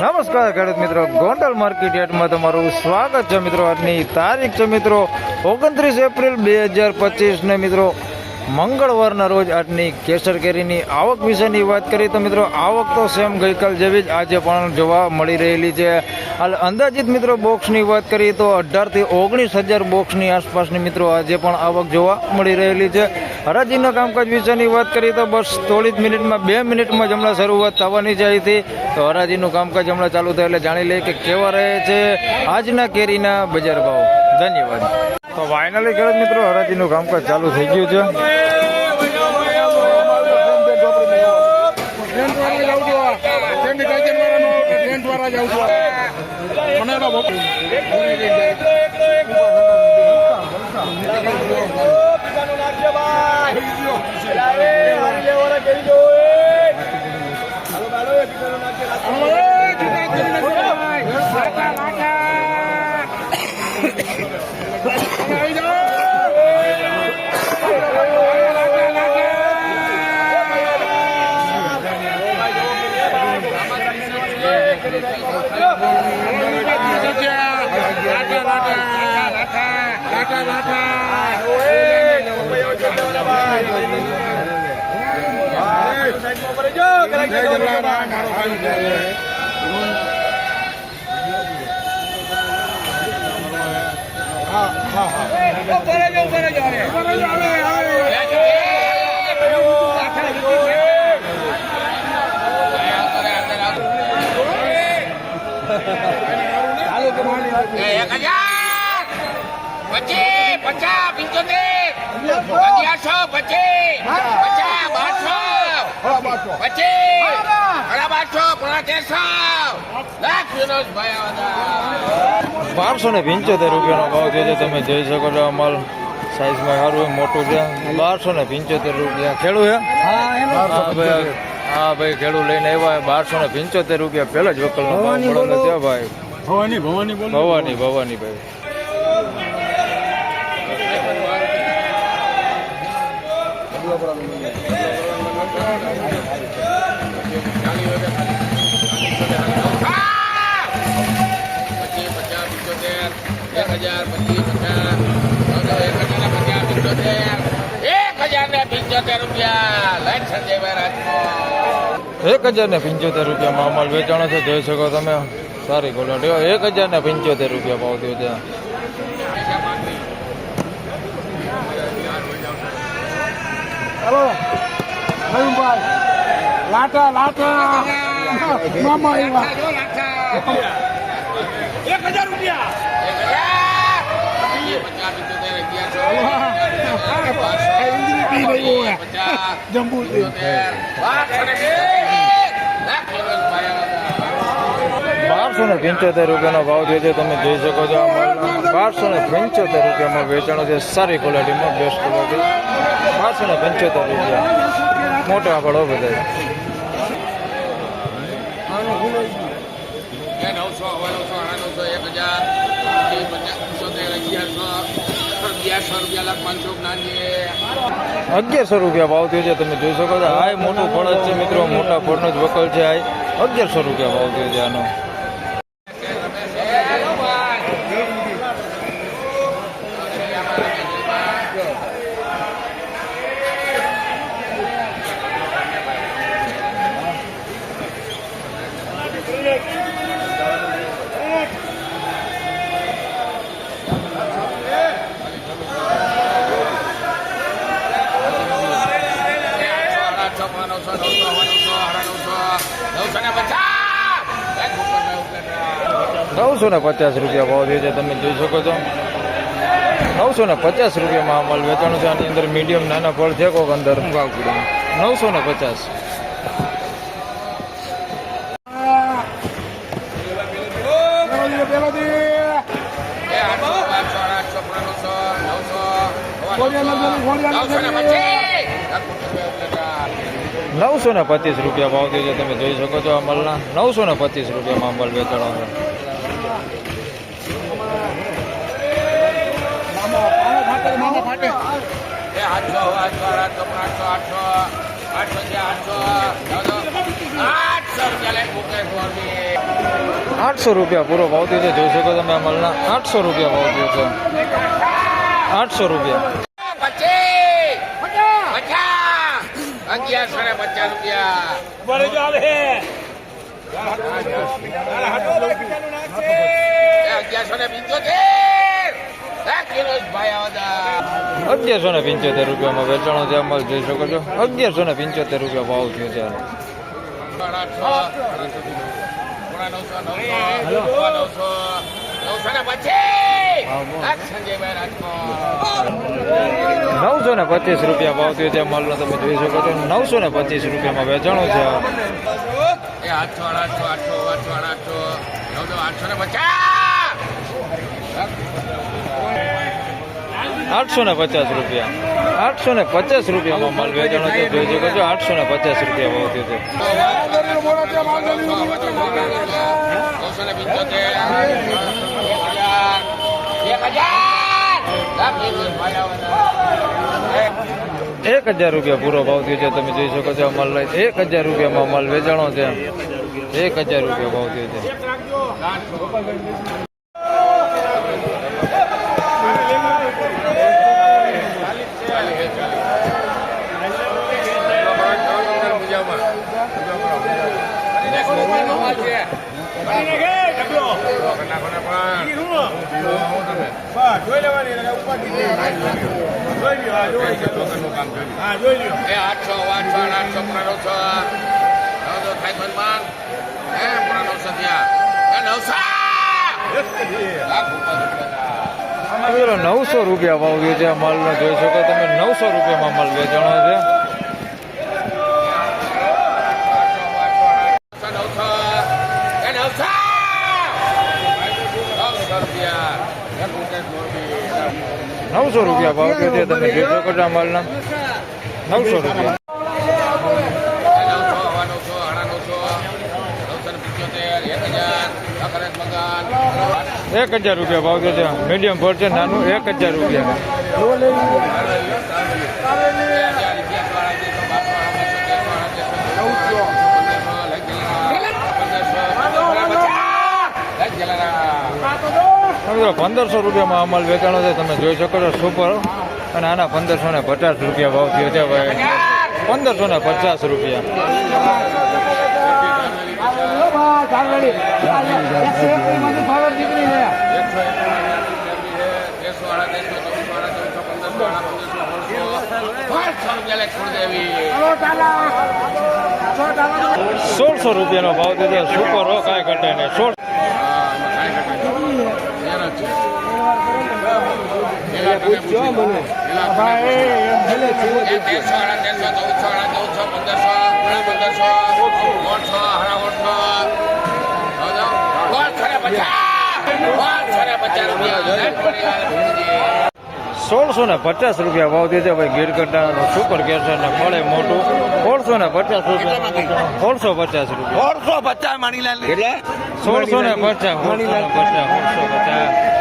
નમસ્કાર ખેડૂત મિત્રો, ગોંડલ માર્કેટ યાર્ડમાં તમારું સ્વાગત છે મિત્રો. આજની તારીખ છે મિત્રો 29 એપ્રિલ 2025 ને મિત્રો મંગળવારના રોજ આજની કેસર કેરીની આવક વિશેની વાત કરીએ તો મિત્રો આવક તો સેમ ગઈકાલ જેવી જ આજે પણ જોવા મળી રહેલી છે. હાલ અંદાજિત મિત્રો બોક્સની વાત કરીએ તો 18 થી 19,000 બોક્સની આસપાસની મિત્રો આજે પણ આવક જોવા મળી રહેલી છે. હરાજીના કામકાજ વિશેની વાત કરીએ તો બસ થોડી જ મિનિટમાં 2 મિનિટમાં જ હમણાં શરૂઆત થવાની છે અહીંથી. તો હરાજીનું કામકાજ હમણાં ચાલુ થાય એટલે જાણી લઈએ કે કેવા રહે છે આજના કેરીના બજાર ભાવ. ધન્યવાદ. તો ફાઇનલી ખેડૂત મિત્રો હરાજીનું કામકાજ ચાલુ થઈ ગયું છે. ₹1275 ભાવ છે. તમે જોઈ શકો છો માલ સાઈઝમાં સારું મોટું છે. ₹1275 ખેડૂ છે. હા ભાઈ ખેડૂ લઈને આવ્યા ₹1275 પહેલા જ વકલનો ભાવ મળેલો છે ભાઈ. ભવાની ભાઈ. ₹1075 માલ વેચાણો છે. જોઈ શકો તમે સારી ક્વોલિટી. ₹1075 ભાવ થયો છે. હેલો લાટા મામા આવ્યા. જંબુ ₹1275 ભાવ થયો છે. તમે જોઈ શકો છો ₹1275 વેચાણો છે. સારી ક્વોલિટીમાં બેસ્ટ ક્વોલિટી. ₹1275 મોટા ફળો બધા. ₹1100 ભાવ થયો છે. તમે જોઈ શકો છો આ મોટું ફળ જ છે મિત્રો. મોટા ફળનો જ વકલ છે. આ ₹1100 ભાવ થયો છે આનો. ₹950 ભાવ થયો છે. તમે જોઈ શકો છો ₹950 માલ વેચાણું છે. આની અંદર મીડિયમ નાના ફળ છે. કોક અંદર ભાવ 950. 925 રૂપિયા ભાવ થયો છે. તમે જોઈ શકો છો આ મલના 925 રૂપિયામાં મલ વેચાણો છે. મામા ફાટે એ 800 રૂપિયા પૂરો ભાવ થયો છે. જોઈ શકો તમે આ મલના 800 રૂપિયા ભાવ થયો છે. 800 રૂપિયા. 1175 રૂપિયામાં વેચાણો છે. અમલ જોઈ શકો છો 1175 રૂપિયા ભાવ થયો છે. નવસો ને 25 રૂપિયા ભાવ થયો છે. માલનો તમે જોઈ શકો છો 925 રૂપિયામાં વેચાણો છે. 850 રૂપિયા 850 રૂપિયામાં માલ વેચાણો છે. જોઈ શકો છો 850 રૂપિયા ભાવ થયો છે. એક 1000 રૂપિયા પૂરો ભાવ થયો છે. તમે જોઈ શકો છો માલ લઈ 1000 રૂપિયામાં માલ વેચાણો છે. 1000 રૂપિયા ભાવ થયો છે. મિત્રો 900 રૂપિયા ભાવ થયો છે. માલનો જોઈ શકો તમે 900 રૂપિયામાં માલ વેચાણો છે. નવસો રૂપિયા ભાવ થયો છે. તમે જોઈ શકો છો આ માલના 900 રૂપિયા. 1000 રૂપિયા ભાવ થયો છે. મીડિયમ ફળ છે નાનું 1000 રૂપિયા. મિત્રો 1500 રૂપિયામાં અમલ વેચાણો છે. તમે જોઈ શકો છો સુપર અને આના 1550 રૂપિયા ભાવ થયો છે. ભાઈ 1550 રૂપિયા. ₹1600 રૂપિયાનો ભાવ થયો છે. સુપર હો કાંઈ ઘટે નહીં. 1650 રૂપિયા ભાવ થયો છે. ભાઈ ગીર કટ્ટાનો સુપર કેસર ને મળે મોટું 1650 રૂપિયા. 1650 રૂપિયા. 450 માણીલાલ 1650 1650.